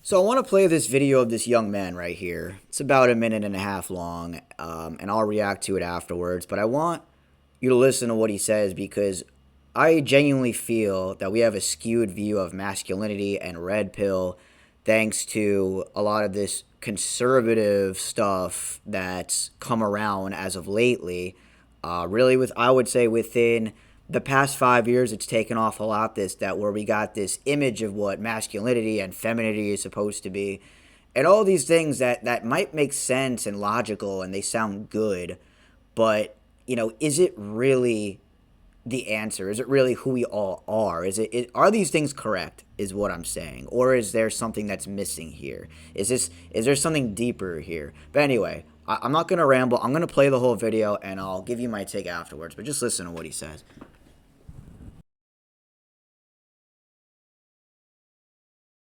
So I want to play this video of this young man right here. It's about a minute and a half long, and I'll react to it afterwards. But I want you to listen to what he says because I genuinely feel that we have a skewed view of masculinity and red pill thanks to a lot of this conservative stuff that's come around as of lately. Really, with I would say within the past 5 years, it's taken off a lot. This that where we got this image of what masculinity and femininity is supposed to be, and all these things that might make sense and logical and they sound good, but is it really the answer? Is it really who we all are? Are these things correct? Is what I'm saying, or is there something that's missing here? Is there something deeper here? But anyway, I'm not gonna ramble. I'm gonna play the whole video and I'll give you my take afterwards. But just listen to what he says.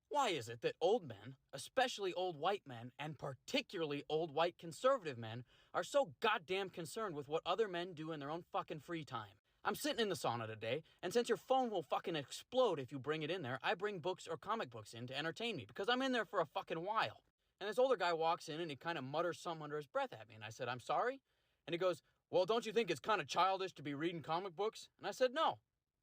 Why is it that old men, especially old white men, and particularly old white conservative men, are so goddamn concerned with what other men do in their own fucking free time? I'm sitting in the sauna today, and since your phone will fucking explode if you bring it in there, I bring books or comic books in to entertain me, because I'm in there for a fucking while. And this older guy walks in and he kind of mutters something under his breath at me, and I said, "I'm sorry?" And he goes, "Well, don't you think it's kind of childish to be reading comic books?" And I said, "No.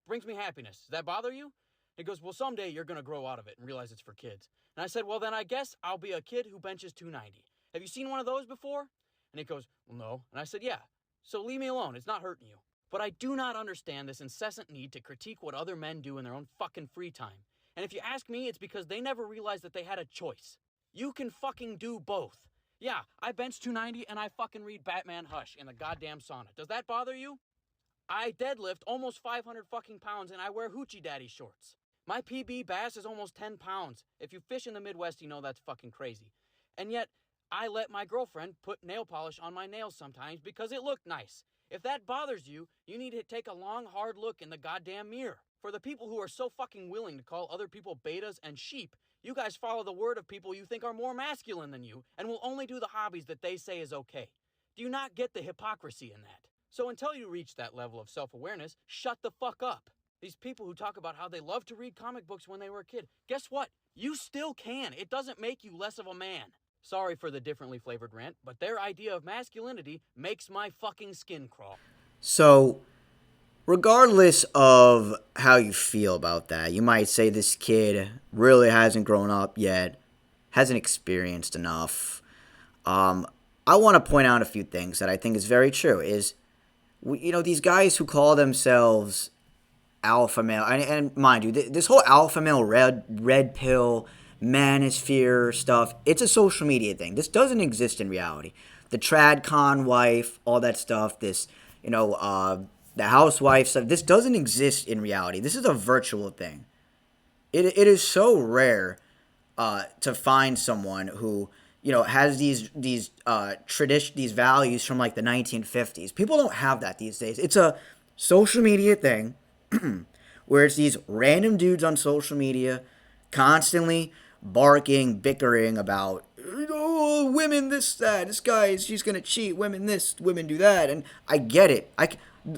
Brings me happiness. Does that bother you?" He goes, "Well, someday you're going to grow out of it and realize it's for kids." And I said, "Well, then I guess I'll be a kid who benches 290. Have you seen one of those before?" And he goes, "Well, no." And I said, "Yeah. So leave me alone. It's not hurting you." But I do not understand this incessant need to critique what other men do in their own fucking free time. And if you ask me, it's because they never realized that they had a choice. You can fucking do both. Yeah, I bench 290 and I fucking read Batman Hush in the goddamn sauna. Does that bother you? I deadlift almost 500 fucking pounds and I wear hoochie daddy shorts. My PB bass is almost 10 pounds. If you fish in the Midwest, you know that's fucking crazy. And yet, I let my girlfriend put nail polish on my nails sometimes because it looked nice. If that bothers you, you need to take a long, hard look in the goddamn mirror. For the people who are so fucking willing to call other people betas and sheep, you guys follow the word of people you think are more masculine than you and will only do the hobbies that they say is okay. Do you not get the hypocrisy in that? So until you reach that level of self-awareness, shut the fuck up. These people who talk about how they love to read comic books when they were a kid, guess what? You still can. It doesn't make you less of a man. Sorry for the differently flavored rant, but their idea of masculinity makes my fucking skin crawl. So, regardless of how you feel about that, you might say this kid really hasn't grown up yet, hasn't experienced enough. Um, I want to point out a few things that I think is very true. These guys who call themselves alpha male, and mind you, this whole alpha male red pill manosphere stuff, it's a social media thing. This doesn't exist in reality. The trad con wife, all that stuff, the housewife stuff, this doesn't exist in reality. This is a virtual thing. It is so rare to find someone who has these values from like the 1950s. People don't have that these days. It's a social media thing where it's these random dudes on social media constantly barking, bickering about, oh, women this, that, this guy, she's gonna cheat, women this, women do that. And I get it.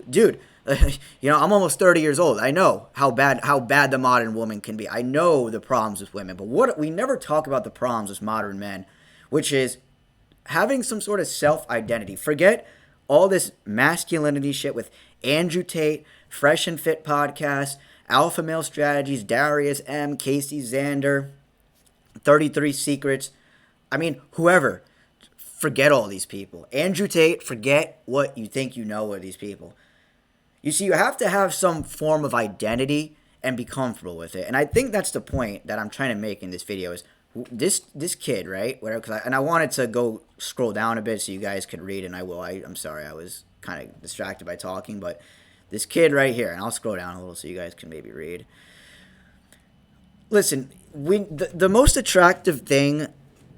Dude, I'm almost 30 years old. I know how bad the modern woman can be. I know the problems with women, but what we never talk about the problems with modern men, which is having some sort of self-identity. Forget all this masculinity shit with Andrew Tate, Fresh and Fit podcast, Alpha Male Strategies, Darius M, Casey Xander, 33 Secrets. I mean, whoever. Forget all these people. Andrew Tate, forget what you think you know of these people. You see, you have to have some form of identity and be comfortable with it. And I think that's the point that I'm trying to make in this video is this kid, right? Whatever, and I wanted to go scroll down a bit so you guys could read, and I will. I'm sorry, I was kind of distracted by talking, but this kid right here, and I'll scroll down a little so you guys can maybe read. Listen, the most attractive thing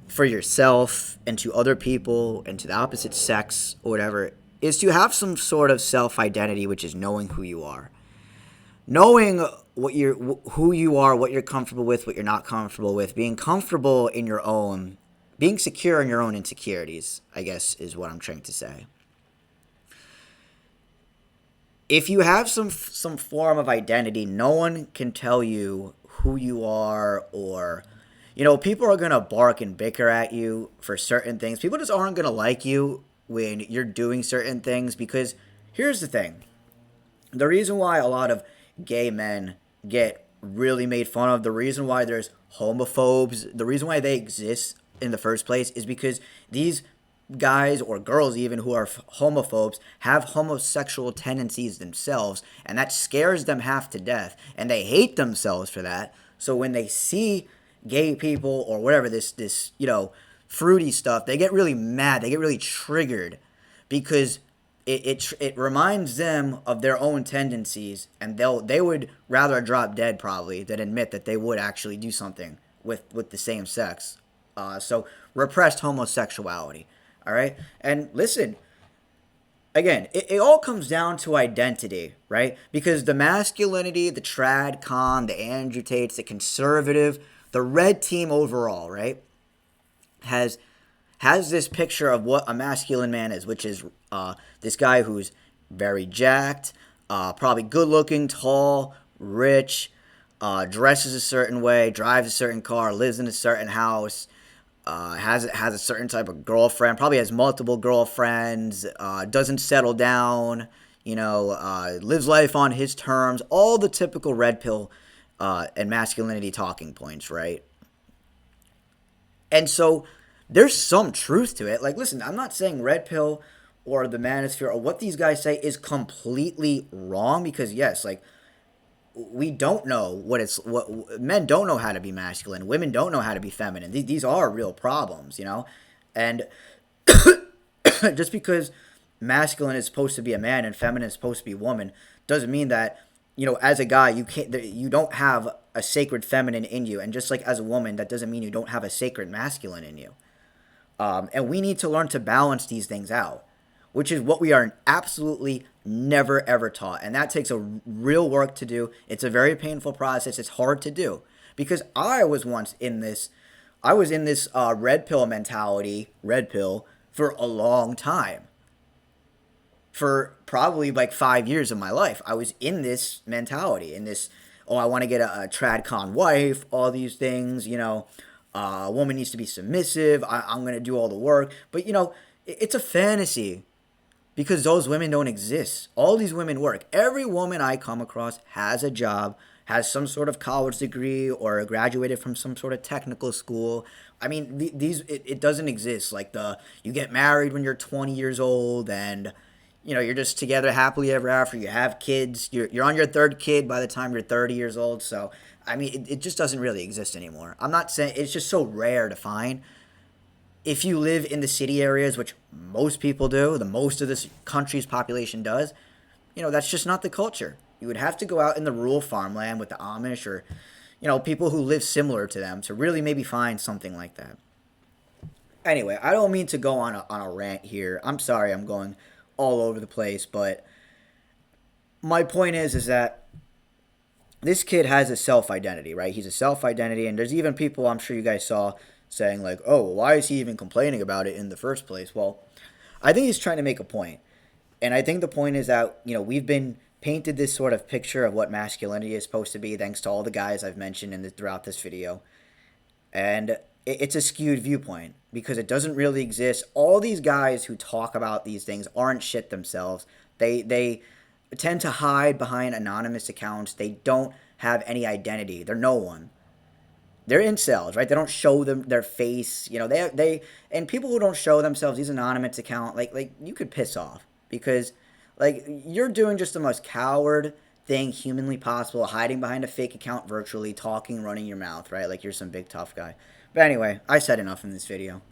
for yourself and to other people and to the opposite sex or whatever is to have some sort of self-identity, which is knowing who you are. Knowing who you are, what you're comfortable with, what you're not comfortable with, being comfortable in your own, being secure in your own insecurities, I guess is what I'm trying to say. If you have some form of identity, no one can tell you who you are or People are gonna bark and bicker at you for certain things. People just aren't gonna like you when you're doing certain things because here's the thing. The reason why a lot of gay men get really made fun of, the reason why there's homophobes, the reason why they exist in the first place is because these guys or girls even who are homophobes have homosexual tendencies themselves, and that scares them half to death, and they hate themselves for that. So when they see gay people or whatever, this fruity stuff, they get really mad, they get really triggered because it reminds them of their own tendencies, and they would rather drop dead probably than admit that they would actually do something with the same sex. So repressed homosexuality. All right, and listen, again, it all comes down to identity, right? Because the masculinity, the trad con, the androtates, the conservative, the red team overall, right, has has this picture of what a masculine man is, which is this guy who's very jacked, probably good looking, tall, rich, dresses a certain way, drives a certain car, lives in a certain house, has a certain type of girlfriend, probably has multiple girlfriends, doesn't settle down, lives life on his terms, all the typical red pill and masculinity talking points, right? And so there's some truth to it. Like, listen, I'm not saying red pill or the manosphere or what these guys say is completely wrong because yes, like we don't know what men don't know how to be masculine, women don't know how to be feminine. These are real problems, and just because masculine is supposed to be a man and feminine is supposed to be a woman doesn't mean that as a guy you don't have a sacred feminine in you, and just like as a woman that doesn't mean you don't have a sacred masculine in you. And we need to learn to balance these things out, which is what we are absolutely never ever taught. And that takes a real work to do. It's a very painful process. It's hard to do because I was once in this. I was in this red pill mentality, red pill, for a long time. For probably like 5 years of my life, I was in this mentality, in this, oh, I want to get a trad con wife, all these things, a woman needs to be submissive. I'm going to do all the work. But, it's a fantasy because those women don't exist. All these women work. Every woman I come across has a job, has some sort of college degree, or graduated from some sort of technical school. I mean, it doesn't exist. Like you get married when you're 20 years old and you're just together happily ever after. You have kids. You're on your third kid by the time you're 30 years old. So, I mean, it just doesn't really exist anymore. I'm not saying it's just so rare to find. If you live in the city areas, which most people do, the most of this country's population does, that's just not the culture. You would have to go out in the rural farmland with the Amish or, people who live similar to them to really maybe find something like that. Anyway, I don't mean to go on a rant here. I'm sorry I'm going all over the place, but my point is that this kid has a self identity, right? He's a self identity, and there's even people I'm sure you guys saw saying like, "Oh, why is he even complaining about it in the first place?" Well, I think he's trying to make a point, and I think the point is that we've been painted this sort of picture of what masculinity is supposed to be, thanks to all the guys I've mentioned throughout this video, and it's a skewed viewpoint because it doesn't really exist. All these guys who talk about these things aren't shit themselves. They tend to hide behind anonymous accounts. They don't have any identity. They're no one. They're incels, right? They don't show them their face. They and people who don't show themselves, these anonymous account, like you could piss off because like you're doing just the most coward thing humanly possible, hiding behind a fake account virtually, talking, running your mouth, right? Like you're some big tough guy. But anyway, I said enough in this video.